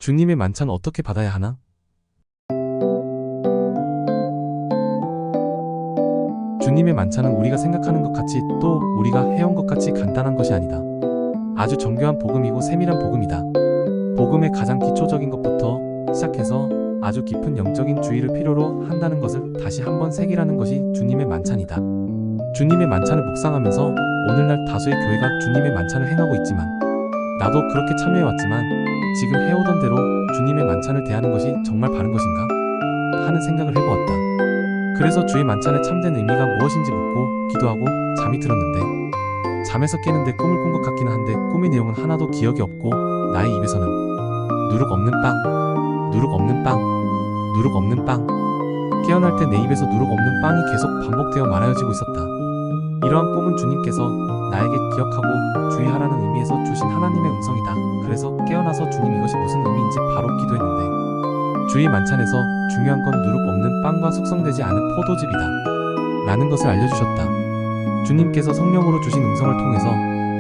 주님의 만찬 어떻게 받아야 하나? 주님의 만찬은 우리가 생각하는 것 같이 또 우리가 해온 것 같이 간단한 것이 아니다. 아주 정교한 복음이고 세밀한 복음이다. 복음의 가장 기초적인 것부터 시작해서 아주 깊은 영적인 주의를 필요로 한다는 것을 다시 한번 새기라는 것이 주님의 만찬이다. 주님의 만찬을 묵상하면서 오늘날 다수의 교회가 주님의 만찬을 행하고 있지만 나도 그렇게 참여해왔지만 지금 해오던 대로 주님의 만찬을 대하는 것이 정말 바른 것인가? 하는 생각을 해보았다. 그래서 주의 만찬의 참된 의미가 무엇인지 묻고 기도하고 잠이 들었는데 잠에서 깨는데 꿈을 꾼 것 같기는 한데 꿈의 내용은 하나도 기억이 없고 나의 입에서는 누룩 없는 빵, 누룩 없는 빵, 누룩 없는 빵. 깨어날 때 내 입에서 누룩 없는 빵이 계속 반복되어 말하여지고 있었다. 이러한 꿈은 주님께서 나에게 기억하고 주의하라는 의미에서 주신 하나님의 음성이다. 그래서 깨어나서 주님 이것이 무슨 의미인지 바로 기도했는데 주의 만찬에서 중요한 건 누룩 없는 빵과 숙성되지 않은 포도즙이다 라는 것을 알려주셨다. 주님께서 성령으로 주신 음성을 통해서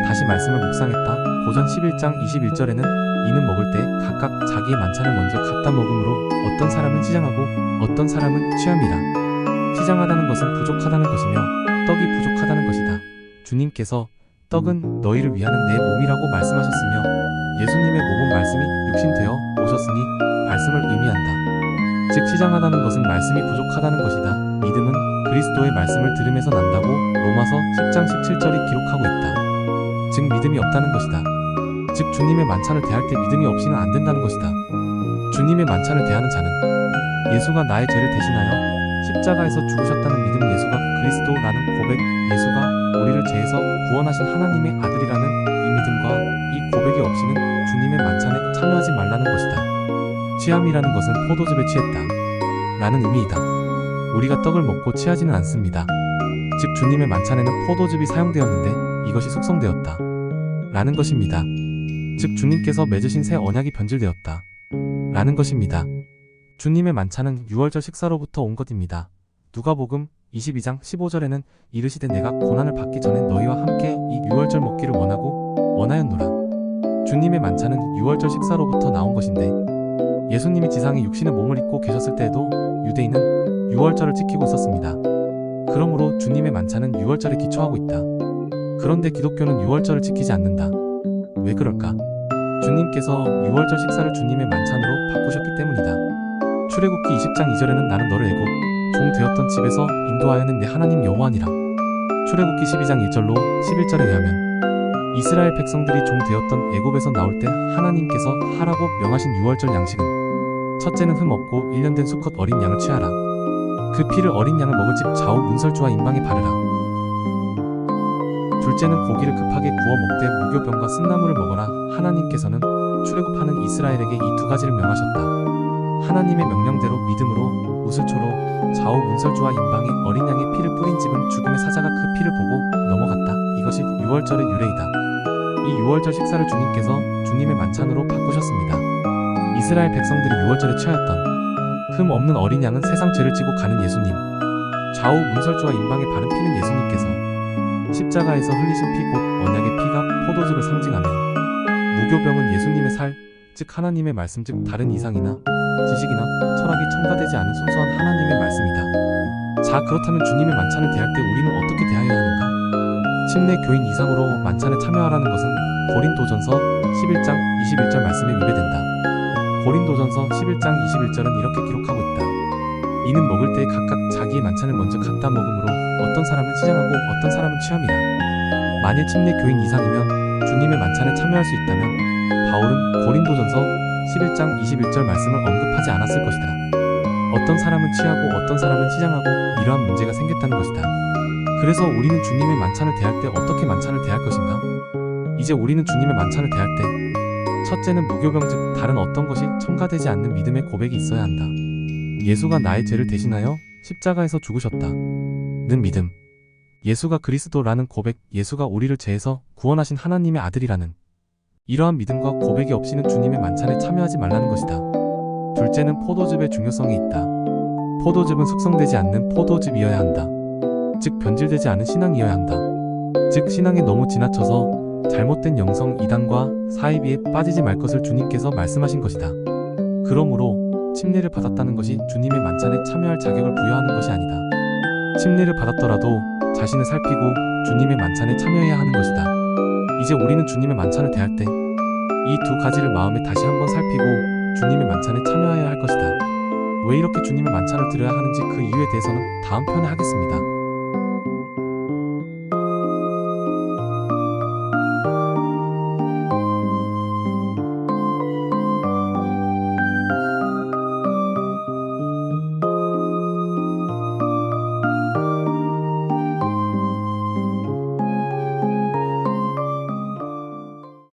다시 말씀을 묵상했다. 고전 11장 21절에는 이는 먹을 때 각각 자기의 만찬을 먼저 갖다 먹음으로 어떤 사람은 시장하고 어떤 사람은 취함이라. 시장하다는 것은 부족하다는 것이며 떡이 부족하다는 것이다. 주님께서 떡은 너희를 위하는 내 몸이라고 말씀하셨으며 예수님의 몸은 말씀이 육신되어 오셨으니 말씀을 의미한다. 즉 시장하다는 것은 말씀이 부족하다는 것이다. 믿음은 그리스도의 말씀을 들음에서 난다고 로마서 10장 17절이 기록하고 있다. 즉 믿음이 없다는 것이다. 즉 주님의 만찬을 대할 때 믿음이 없이는 안 된다는 것이다. 주님의 만찬을 대하는 자는 예수가 나의 죄를 대신하여 십자가에서 죽으셨다는 믿음, 예수가 그리스도라는 고백, 예수가 우리를 죄에서 구원하신 하나님의 아들이라는 이 믿음과 이 고백이 없이는 주님의 만찬에 참여하지 말라는 것이다. 취함이라는 것은 포도즙에 취했다 라는 의미이다. 우리가 떡을 먹고 취하지는 않습니다. 즉 주님의 만찬에는 포도즙이 사용되었는데 이것이 숙성되었다 라는 것입니다. 즉 주님께서 맺으신 새 언약이 변질되었다 라는 것입니다. 주님의 만찬은 유월절 식사로부터 온 것입니다. 누가복음 22장 15절에는 이르시되 내가 고난을 받기 전에 너희와 함께 이 유월절 먹기를 원하였노라. 주님의 만찬은 유월절 식사로부터 나온 것인데 예수님이 지상에 육신의 몸을 입고 계셨을 때에도 유대인은 유월절을 지키고 있었습니다. 그러므로 주님의 만찬은 유월절에 기초하고 있다. 그런데 기독교는 유월절을 지키지 않는다. 왜 그럴까? 주님께서 유월절 식사를 주님의 만찬으로 바꾸셨기 때문이다. 출애굽기 20장 2절에는 나는 너를 애굽 종 되었던 집에서 인도하여낸 내 하나님 여호와니라. 출애굽기 12장 1절로 11절에 의하면 이스라엘 백성들이 종 되었던 애굽에서 나올 때 하나님께서 하라고 명하신 유월절 양식은 첫째는 흠 없고 1년 된 수컷 어린 양을 취하라. 그 피를 어린 양을 먹을 집 좌우 문설주와 임방에 바르라. 둘째는 고기를 급하게 구워 먹되 무교병과 쓴나물을 먹어라. 하나님께서는 출애굽하는 이스라엘에게 이 두 가지를 명하셨다. 하나님의 명령대로 믿음으로 우슬초로 좌우 문설주와 임방에 어린 양의 피를 뿌린 집은 죽음의 사자가 그 피를 보고 넘어갔다. 이것이 유월절의 유래이다. 이 유월절 식사를 주님께서 주님의 만찬으로 바꾸셨습니다. 이스라엘 백성들이 유월절에 취하였던 흠 없는 어린 양은 세상 죄를 지고 가는 예수님, 좌우 문설주와 임방에 바른 피는 예수님께서 십자가에서 흘리신 피 곧 언약의 피가 포도즙을 상징하며 무교병은 예수님의 살, 즉 하나님의 말씀, 즉 다른 이상이나 지식이나 철학이 첨가되지 않은 순수한 하나님의 말씀이다. 자, 그렇다면 주님의 만찬을 대할 때 우리는 어떻게 대하여야 하는가? 침례 교인 이상으로 만찬에 참여하라는 것은 고린도전서 11장 21절 말씀에 위배된다. 고린도전서 11장 21절은 이렇게 기록하고 있다. 이는 먹을 때 각각 자기의 만찬을 먼저 갖다 먹음으로 어떤 사람은 시장하고 어떤 사람은 취함이라. 만일 침례 교인 이상이면 주님의 만찬에 참여할 수 있다면 바울은 고린도전서 11장 21절 말씀을 언급하지 않았을 것이다. 어떤 사람은 취하고 어떤 사람은 시장하고 이러한 문제가 생겼다는 것이다. 그래서 우리는 주님의 만찬을 대할 때 어떻게 만찬을 대할 것인가? 이제 우리는 주님의 만찬을 대할 때 첫째는 무교병, 즉 다른 어떤 것이 첨가되지 않는 믿음의 고백이 있어야 한다. 예수가 나의 죄를 대신하여 십자가에서 죽으셨다는 믿음, 예수가 그리스도라는 고백, 예수가 우리를 죄에서 구원하신 하나님의 아들이라는 이러한 믿음과 고백이 없이는 주님의 만찬에 참여하지 말라는 것이다. 둘째는 포도즙의 중요성이 있다. 포도즙은 숙성되지 않는 포도즙이어야 한다. 즉 변질되지 않은 신앙이어야 한다. 즉 신앙에 너무 지나쳐서 잘못된 영성 이단과 사이비에 빠지지 말 것을 주님께서 말씀하신 것이다. 그러므로 침례를 받았다는 것이 주님의 만찬에 참여할 자격을 부여하는 것이 아니다. 침례를 받았더라도 자신을 살피고 주님의 만찬에 참여해야 하는 것이다. 이제 우리는 주님의 만찬을 대할 때 이 두 가지를 마음에 다시 한번 살피고 주님의 만찬에 참여해야 할 것이다. 왜 이렇게 주님의 만찬을 드려야 하는지 그 이유에 대해서는 다음 편에 하겠습니다.